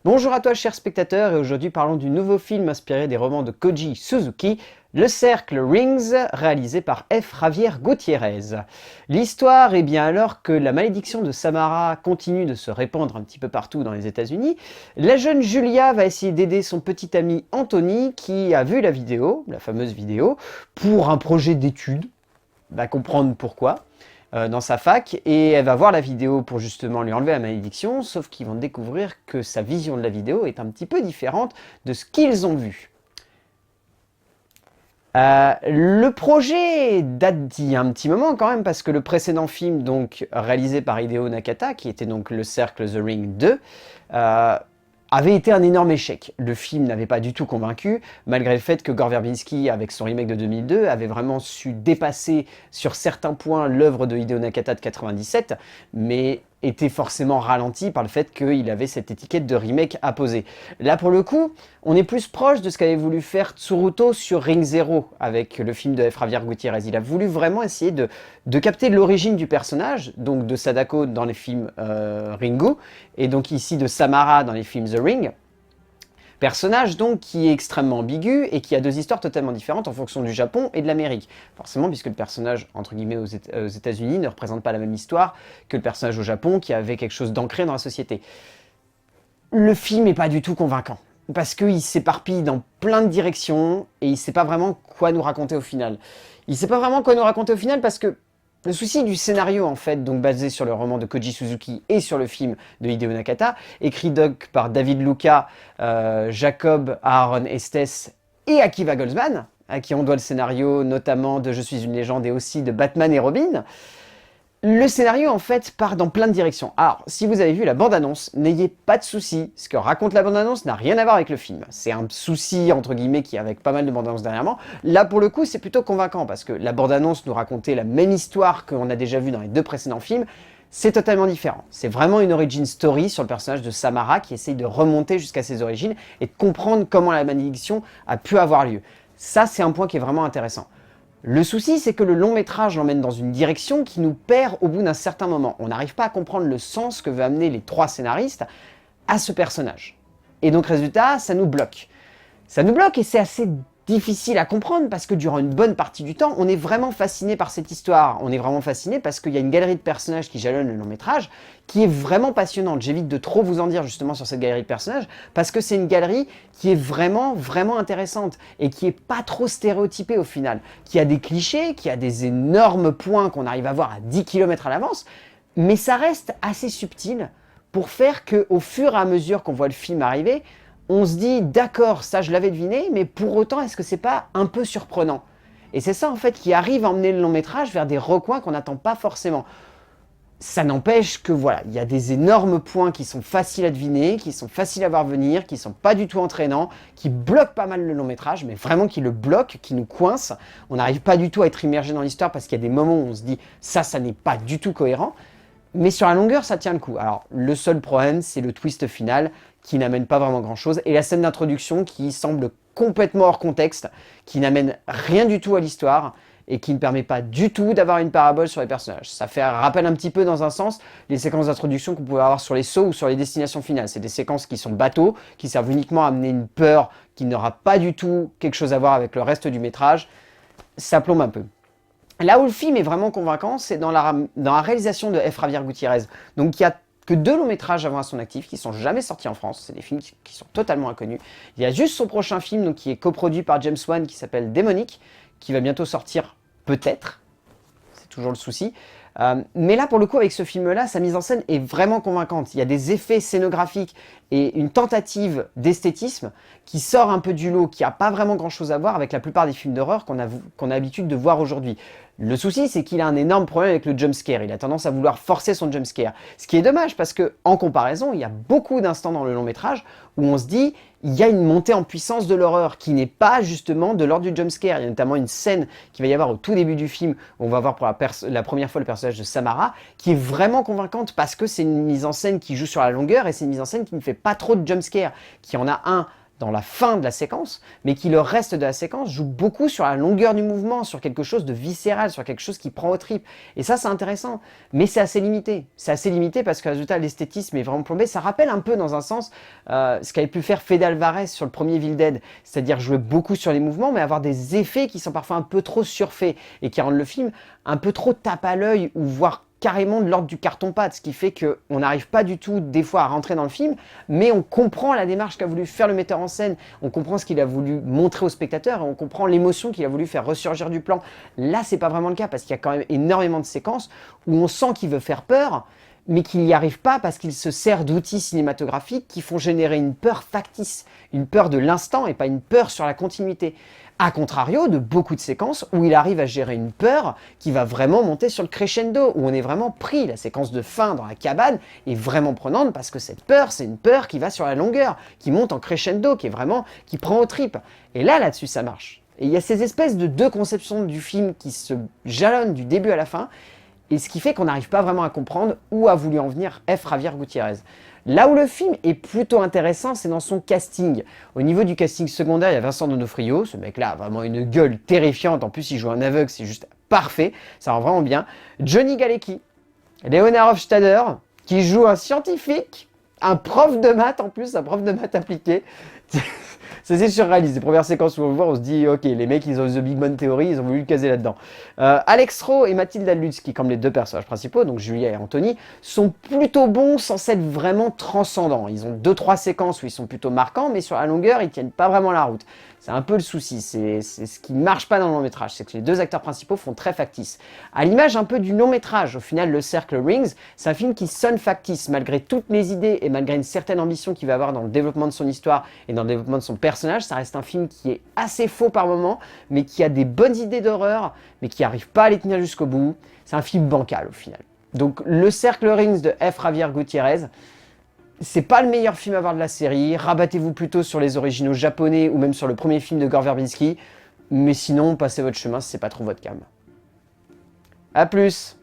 Bonjour à toi chers spectateurs et aujourd'hui parlons du nouveau film inspiré des romans de Koji Suzuki, Le Cercle Rings, réalisé par F. Javier Gutiérrez. L'histoire est bien alors que la malédiction de Samara continue de se répandre un petit peu partout dans les États-Unis, la jeune Julia va essayer d'aider son petit ami Anthony qui a vu la vidéo, la fameuse vidéo, pour un projet d'étude, va comprendre pourquoi dans sa fac, et elle va voir la vidéo pour justement lui enlever la malédiction, sauf qu'ils vont découvrir que sa vision de la vidéo est un petit peu différente de ce qu'ils ont vu. Le projet date d'il y a un petit moment quand même, parce que le précédent film, donc réalisé par Hideo Nakata, qui était donc Le Cercle The Ring 2, avait été un énorme échec. Le film n'avait pas du tout convaincu, malgré le fait que Gore Verbinski, avec son remake de 2002, avait vraiment su dépasser sur certains points l'œuvre de Hideo Nakata de 97, mais était forcément ralenti par le fait qu'il avait cette étiquette de remake à poser. Là, pour le coup, on est plus proche de ce qu'avait voulu faire Tsuruto sur Ring Zero, avec le film de F. Javier Gutiérrez. Il a voulu vraiment essayer de capter l'origine du personnage, donc de Sadako dans les films Ringu, et donc ici de Samara dans les films The Ring. Personnage donc qui est extrêmement ambigu et qui a deux histoires totalement différentes en fonction du Japon et de l'Amérique. Forcément, puisque le personnage, entre guillemets, aux États-Unis ne représente pas la même histoire que le personnage au Japon qui avait quelque chose d'ancré dans la société. Le film n'est pas du tout convaincant, parce qu'il s'éparpille dans plein de directions et il ne sait pas vraiment quoi nous raconter au final. Il ne sait pas vraiment quoi nous raconter au final parce que le souci du scénario, en fait, donc basé sur le roman de Koji Suzuki et sur le film de Hideo Nakata, écrit donc par David Luca, Jacob Aaron Estes et Akiva Goldsman, à qui on doit le scénario notamment de Je suis une légende et aussi de Batman et Robin. Le scénario, en fait, part dans plein de directions. Alors, si vous avez vu la bande-annonce, n'ayez pas de soucis. Ce que raconte la bande-annonce n'a rien à voir avec le film. C'est un souci, entre guillemets, qui est avec pas mal de bandes-annonces dernièrement. Là, pour le coup, c'est plutôt convaincant, parce que la bande-annonce nous racontait la même histoire qu'on a déjà vue dans les deux précédents films. C'est totalement différent. C'est vraiment une origin story sur le personnage de Samara qui essaye de remonter jusqu'à ses origines et de comprendre comment la malédiction a pu avoir lieu. Ça, c'est un point qui est vraiment intéressant. Le souci, c'est que le long métrage l'emmène dans une direction qui nous perd au bout d'un certain moment. On n'arrive pas à comprendre le sens que veut amener les trois scénaristes à ce personnage. Et donc, résultat, ça nous bloque. Ça nous bloque et c'est assez difficile à comprendre parce que durant une bonne partie du temps, on est vraiment fasciné par cette histoire. On est vraiment fasciné parce qu'il y a une galerie de personnages qui jalonnent le long métrage qui est vraiment passionnante. J'évite de trop vous en dire justement sur cette galerie de personnages parce que c'est une galerie qui est vraiment, vraiment intéressante et qui est pas trop stéréotypée au final. Qui a des clichés, qui a des énormes points qu'on arrive à voir à 10 km à l'avance, mais ça reste assez subtil pour faire qu'au fur et à mesure qu'on voit le film arriver, on se dit d'accord, ça je l'avais deviné, mais pour autant, est-ce que c'est pas un peu surprenant? Et c'est ça en fait qui arrive à emmener le long métrage vers des recoins qu'on n'attend pas forcément. Ça n'empêche que voilà, il y a des énormes points qui sont faciles à deviner, qui sont faciles à voir venir, qui sont pas du tout entraînants, qui bloquent pas mal le long métrage, mais vraiment qui le bloquent, qui nous coincent. On n'arrive pas du tout à être immergé dans l'histoire parce qu'il y a des moments où on se dit ça n'est pas du tout cohérent. Mais sur la longueur, ça tient le coup. Alors, le seul problème, c'est le twist final qui n'amène pas vraiment grand-chose et la scène d'introduction qui semble complètement hors contexte, qui n'amène rien du tout à l'histoire et qui ne permet pas du tout d'avoir une parabole sur les personnages. Ça fait rappel un petit peu, dans un sens, les séquences d'introduction qu'on pouvait avoir sur les sauts ou sur les destinations finales. C'est des séquences qui sont bateaux, qui servent uniquement à amener une peur qui n'aura pas du tout quelque chose à voir avec le reste du métrage. Ça plombe un peu. Là où le film est vraiment convaincant, c'est dans la réalisation de F. Javier Gutiérrez. Donc il y a que 2 longs métrages avant à son actif qui sont jamais sortis en France. C'est des films qui sont totalement inconnus. Il y a juste son prochain film donc, qui est coproduit par James Wan qui s'appelle Démonique, qui va bientôt sortir peut-être. C'est toujours le souci. Mais là, pour le coup, avec ce film-là, sa mise en scène est vraiment convaincante. Il y a des effets scénographiques et une tentative d'esthétisme qui sort un peu du lot, qui n'a pas vraiment grand-chose à voir avec la plupart des films d'horreur qu'on a l'habitude de voir aujourd'hui. Le souci, c'est qu'il a un énorme problème avec le jumpscare. Il a tendance à vouloir forcer son jumpscare. Ce qui est dommage parce que, en comparaison, il y a beaucoup d'instants dans le long métrage où on se dit il y a une montée en puissance de l'horreur qui n'est pas justement de l'ordre du jumpscare. Il y a notamment une scène qui va y avoir au tout début du film où on va voir pour la première fois le personnage de Samara qui est vraiment convaincante parce que c'est une mise en scène qui joue sur la longueur et c'est une mise en scène qui ne fait pas trop de jumpscare, qui en a un dans la fin de la séquence, mais qui le reste de la séquence joue beaucoup sur la longueur du mouvement, sur quelque chose de viscéral, sur quelque chose qui prend aux tripes. Et ça, c'est intéressant, mais c'est assez limité. C'est assez limité parce que, résultat, l'esthétisme est vraiment plombé. Ça rappelle un peu, dans un sens, ce qu'avait pu faire Fede Alvarez sur le premier Evil Dead, c'est-à-dire jouer beaucoup sur les mouvements, mais avoir des effets qui sont parfois un peu trop surfaits et qui rendent le film un peu trop tape à l'œil ou voire carrément de l'ordre du carton-pâte, ce qui fait qu'on n'arrive pas du tout des fois à rentrer dans le film, mais on comprend la démarche qu'a voulu faire le metteur en scène, on comprend ce qu'il a voulu montrer au spectateur, et on comprend l'émotion qu'il a voulu faire ressurgir du plan. Là, c'est pas vraiment le cas, parce qu'il y a quand même énormément de séquences où on sent qu'il veut faire peur, mais qu'il n'y arrive pas parce qu'il se sert d'outils cinématographiques qui font générer une peur factice, une peur de l'instant et pas une peur sur la continuité. A contrario de beaucoup de séquences où il arrive à gérer une peur qui va vraiment monter sur le crescendo, où on est vraiment pris. La séquence de fin dans la cabane est vraiment prenante parce que cette peur, c'est une peur qui va sur la longueur, qui monte en crescendo, qui prend aux tripes. Et là-dessus, ça marche. Et il y a ces espèces de deux conceptions du film qui se jalonnent du début à la fin, et ce qui fait qu'on n'arrive pas vraiment à comprendre où a voulu en venir F. Javier Gutiérrez. Là où le film est plutôt intéressant, c'est dans son casting. Au niveau du casting secondaire, il y a Vincent D'Onofrio, ce mec-là a vraiment une gueule terrifiante, en plus il joue un aveugle, c'est juste parfait, ça rend vraiment bien. Johnny Galecki, Léonard Hofstadter, qui joue un scientifique, un prof de maths en plus, un prof de maths appliqué. C'est surréaliste, les premières séquences où on le voit, on se dit ok, les mecs ils ont The Big Bang Theory, ils ont voulu le caser là-dedans. Alex Rowe et Mathilda Lutz, qui comme les deux personnages principaux, donc Julia et Anthony, sont plutôt bons sans s'être vraiment transcendants. Ils ont 2-3 séquences où ils sont plutôt marquants, mais sur la longueur ils tiennent pas vraiment la route. C'est un peu le souci, c'est ce qui marche pas dans le long métrage, c'est que les deux acteurs principaux font très factice. À l'image un peu du long métrage, au final Le Cercle Rings, c'est un film qui sonne factice, malgré toutes les idées et malgré une certaine ambition qu'il va avoir dans le développement de son histoire et dans le développement de son personnage, ça reste un film qui est assez faux par moments, mais qui a des bonnes idées d'horreur, mais qui n'arrive pas à les tenir jusqu'au bout. C'est un film bancal au final. Donc Le Cercle Rings de F. Javier Gutiérrez, c'est pas le meilleur film à voir de la série, rabattez-vous plutôt sur les originaux japonais ou même sur le premier film de Gore Verbinski, mais sinon, passez votre chemin si c'est pas trop votre cam. A plus!